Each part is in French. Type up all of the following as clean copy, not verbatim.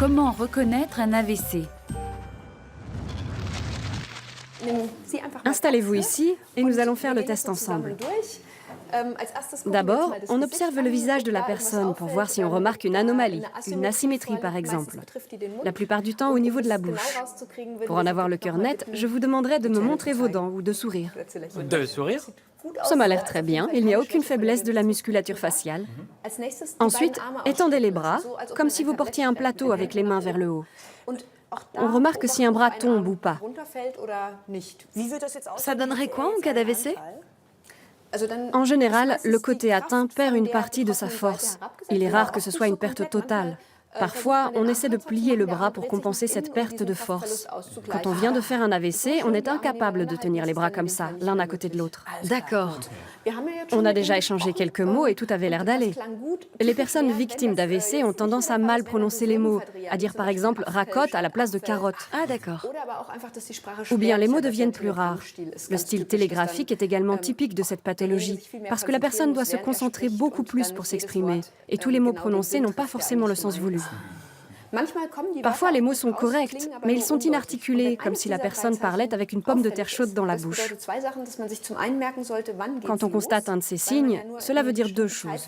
Comment reconnaître un AVC? Installez-vous ici et nous allons faire le test ensemble. D'abord, on observe le visage de la personne pour voir si on remarque une anomalie, une asymétrie par exemple. La plupart du temps au niveau de la bouche. Pour en avoir le cœur net, je vous demanderai de me montrer vos dents ou de sourire. De sourire? Ça m'a l'air très bien, il n'y a aucune faiblesse de la musculature faciale. Ensuite, étendez les bras, comme si vous portiez un plateau avec les mains vers le haut. On remarque si un bras tombe ou pas. Ça donnerait quoi en cas d'AVC? En général, le côté atteint perd une partie de sa force. Il est rare que ce soit une perte totale. Parfois, on essaie de plier le bras pour compenser cette perte de force. Quand on vient de faire un AVC, on est incapable de tenir les bras comme ça, l'un à côté de l'autre. D'accord. On a déjà échangé quelques mots et tout avait l'air d'aller. Les personnes victimes d'AVC ont tendance à mal prononcer les mots, à dire par exemple « racotte » à la place de « carotte ». Ah d'accord. Ou bien les mots deviennent plus rares. Le style télégraphique est également typique de cette pathologie, parce que la personne doit se concentrer beaucoup plus pour s'exprimer, et tous les mots prononcés n'ont pas forcément le sens voulu. Parfois, les mots sont corrects, mais ils sont inarticulés, comme si la personne parlait avec une pomme de terre chaude dans la bouche. Quand on constate un de ces signes, cela veut dire deux choses.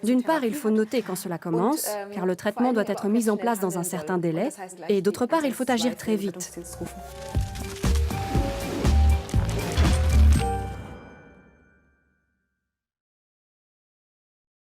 D'une part, il faut noter quand cela commence, car le traitement doit être mis en place dans un certain délai, et d'autre part, il faut agir très vite.